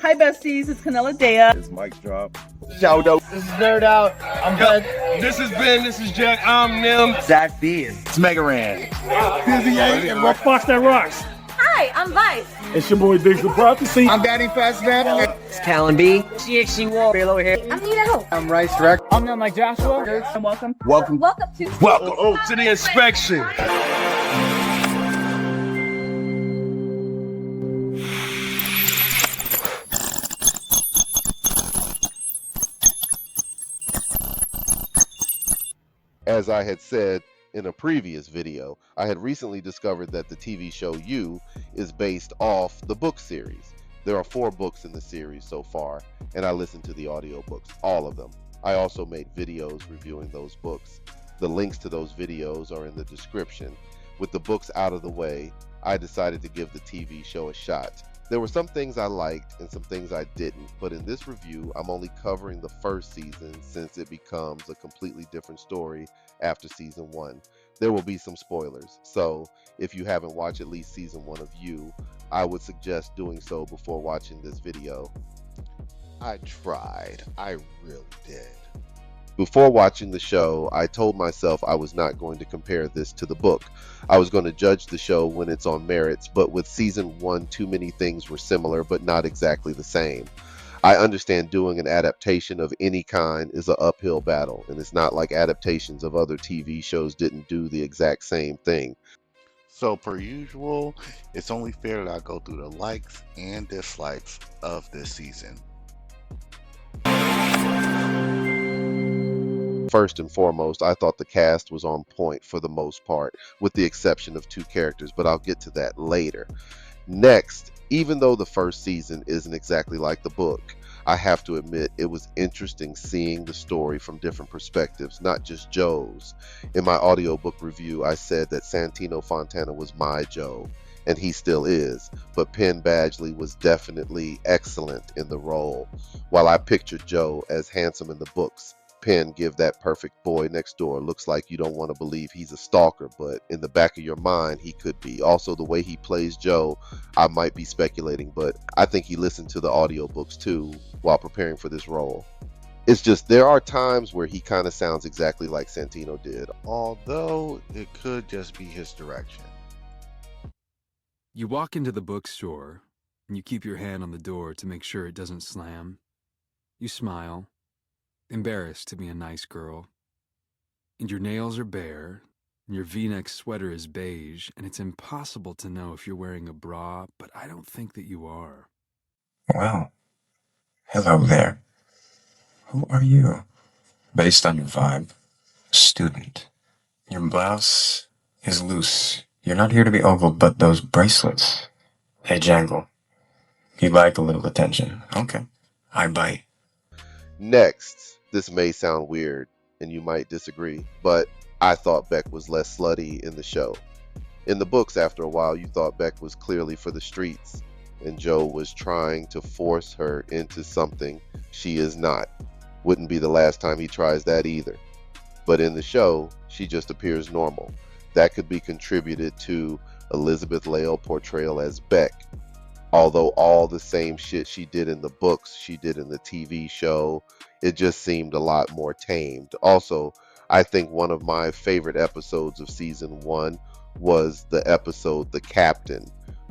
Hi, besties. It's Canella Dea. It's Mike Drop. Shouto. This is Nerd Out. I'm Ben. This is Ben. This is Jack. I'm Nim. Zach B. It's Mega Ran. Busy A and Rock Fox That Rocks. Hi, I'm Vice. It's your boy Biggs the Prophecy. I'm Danny Fastman. It's Callan B. GXC War. Balo here. I'm Nina Hope. I'm Rice Rec. I'm Neil Mike Joshua. And welcome. Welcome. Welcome to To the inspection. As I had said in a previous video, I had recently discovered that the TV show You is based off the book series. There are 4 books in the series so far, and I listened to the audiobooks, all of them. I also made videos reviewing those books. The links to those videos are in the description. With the books out of the way, I decided to give the TV show a shot. There were some things I liked and some things I didn't, but in this review, I'm only covering the first season since it becomes a completely different story after season 1. There will be some spoilers, so if you haven't watched at least season 1 of You, I would suggest doing so before watching this video. I tried. I really did. Before watching the show, I told myself I was not going to compare this to the book. I was going to judge the show when it's on merits, but with season 1, too many things were similar, but not exactly the same. I understand doing an adaptation of any kind is an uphill battle, and it's not like adaptations of other TV shows didn't do the exact same thing. So per usual, it's only fair that I go through the likes and dislikes of this season. First and foremost, I thought the cast was on point for the most part, with the exception of 2 characters, but I'll get to that later. Next, even though the first season isn't exactly like the book, I have to admit it was interesting seeing the story from different perspectives, not just Joe's. In my audiobook review, I said that Santino Fontana was my Joe, and he still is, but Penn Badgley was definitely excellent in the role. While I pictured Joe as handsome in the books, Penn give that perfect boy next door looks like you don't want to believe he's a stalker, but in the back of your mind he could be. Also, the way he plays Joe, I might be speculating, but I think he listened to the audiobooks too while preparing for this role. It's just there are times where he kind of sounds exactly like Santino did. Although it could just be his direction. You walk into the bookstore and you keep your hand on the door to make sure it doesn't slam. You smile, embarrassed to be a nice girl, and your nails are bare, and your V-neck sweater is beige, and it's impossible to know if you're wearing a bra, but I don't think that you are. Well, hello there. Who are you? Based on your vibe, student. Your blouse is loose. You're not here to be ogled, but those bracelets, they jangle. You like a little attention. Okay, I bite. Next, this may sound weird and you might disagree, but I thought Beck was less slutty in the show. In the books, after a while, you thought Beck was clearly for the streets, and Joe was trying to force her into something she is not. Wouldn't be the last time he tries that either. But in the show, she just appears normal. That could be contributed to Elizabeth Lail portrayal as Beck. Although all the same shit she did in the books, she did in the TV show, it just seemed a lot more tamed. Also, I think one of my favorite episodes of season 1 was the episode The Captain,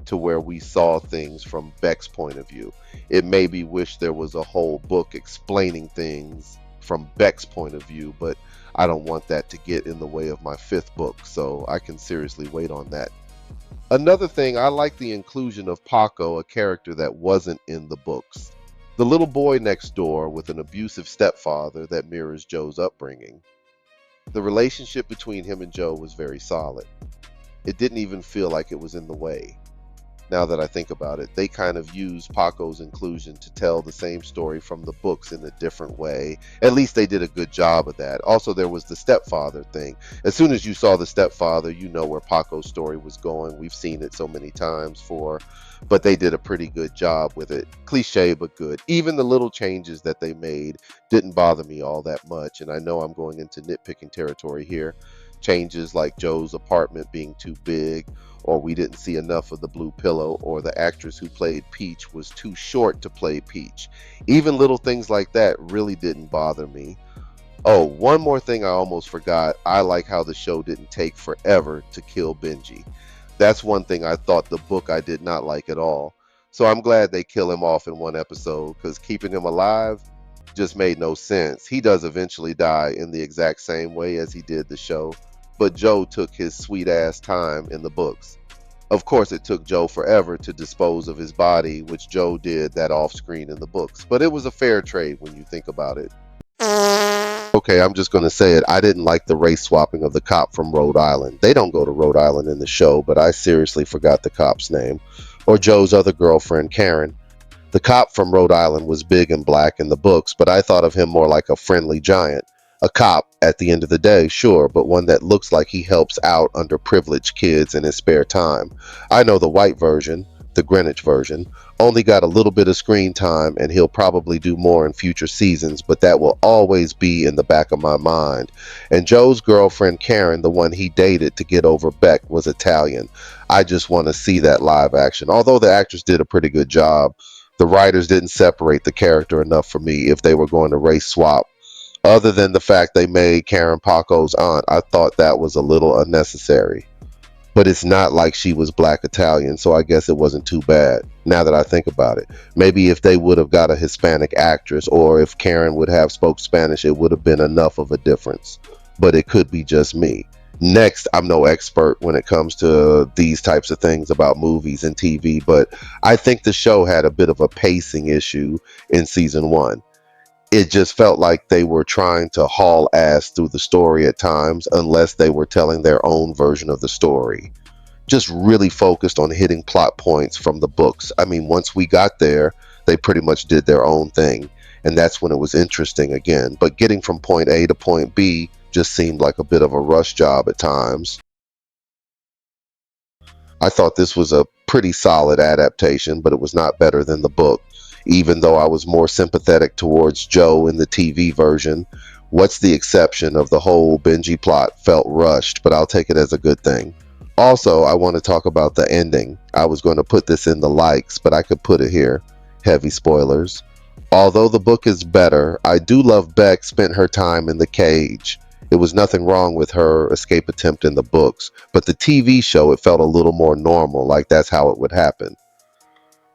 to where we saw things from Beck's point of view. It made me wish there was a whole book explaining things from Beck's point of view, but I don't want that to get in the way of my 5th book, so I can seriously wait on that. Another thing, I like the inclusion of Paco, a character that wasn't in the books. The little boy next door with an abusive stepfather that mirrors Joe's upbringing. The relationship between him and Joe was very solid. It didn't even feel like it was in the way. Now that I think about it, they kind of used Paco's inclusion to tell the same story from the books in a different way. At least they did a good job of that. Also, there was the stepfather thing. As soon as you saw the stepfather, you know where Paco's story was going. We've seen it so many times but they did a pretty good job with it. Cliche, but good. Even the little changes that they made didn't bother me all that much, and I know I'm going into nitpicking territory here. Changes like Joe's apartment being too big, or we didn't see enough of the blue pillow, or the actress who played Peach was too short to play Peach. Even little things like that really didn't bother me. Oh, one more thing I almost forgot. I like how the show didn't take forever to kill Benji. That's one thing I thought the book I did not like at all. So I'm glad they kill him off in one episode, because keeping him alive just made no sense. He does eventually die in the exact same way as he did the show, but Joe took his sweet ass time in the books. Of course, it took Joe forever to dispose of his body, which Joe did that off screen in the books, but it was a fair trade when you think about it. Okay, I'm just going to say it. I didn't like the race swapping of the cop from Rhode Island. They don't go to Rhode Island in the show, but I seriously forgot the cop's name. Or Joe's other girlfriend, Karen. The cop from Rhode Island was big and black in the books, but I thought of him more like a friendly giant. A cop, at the end of the day, sure, but one that looks like he helps out underprivileged kids in his spare time. I know the white version, the Greenwich version, only got a little bit of screen time, and he'll probably do more in future seasons, but that will always be in the back of my mind. And Joe's girlfriend Karen, the one he dated to get over Beck, was Italian. I just want to see that live action. Although the actress did a pretty good job, the writers didn't separate the character enough for me if they were going to race swap. Other than the fact they made Karen Paco's aunt, I thought that was a little unnecessary. But it's not like she was black Italian, so I guess it wasn't too bad, now that I think about it. Maybe if they would have got a Hispanic actress, or if Karen would have spoke Spanish, it would have been enough of a difference. But it could be just me. Next, I'm no expert when it comes to these types of things about movies and TV, but I think the show had a bit of a pacing issue in season 1. It just felt like they were trying to haul ass through the story at times, unless they were telling their own version of the story. Just really focused on hitting plot points from the books. I mean, once we got there, they pretty much did their own thing, and that's when it was interesting again. But getting from point A to point B just seemed like a bit of a rush job at times. I thought this was a pretty solid adaptation, but it was not better than the book. Even though I was more sympathetic towards Joe in the TV version, what's the exception of the whole Benji plot felt rushed, but I'll take it as a good thing. Also, I want to talk about the ending. I was going to put this in the likes, but I could put it here. Heavy spoilers. Although the book is better, I do love Beck spent her time in the cage. It was nothing wrong with her escape attempt in the books, but the TV show, it felt a little more normal, like that's how it would happen.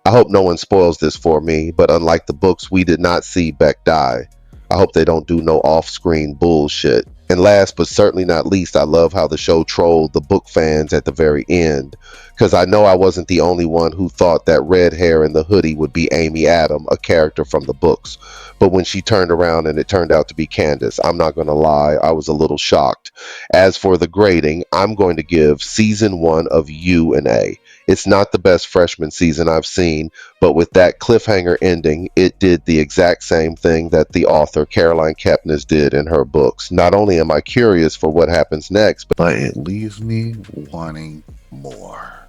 I hope no one spoils this for me, but unlike the books, we did not see Beck die. I hope they don't do no off-screen bullshit. And last but certainly not least, I love how the show trolled the book fans at the very end, because I know I wasn't the only one who thought that red hair in the hoodie would be Amy Adam, a character from the books. But when she turned around and it turned out to be Candace, I'm not going to lie, I was a little shocked. As for the grading, I'm going to give season 1 of U an A. It's not the best freshman season I've seen, but with that cliffhanger ending, it did the exact same thing that the author Caroline Kepnes did in her books. Not only am I curious for what happens next, But it leaves me wanting more.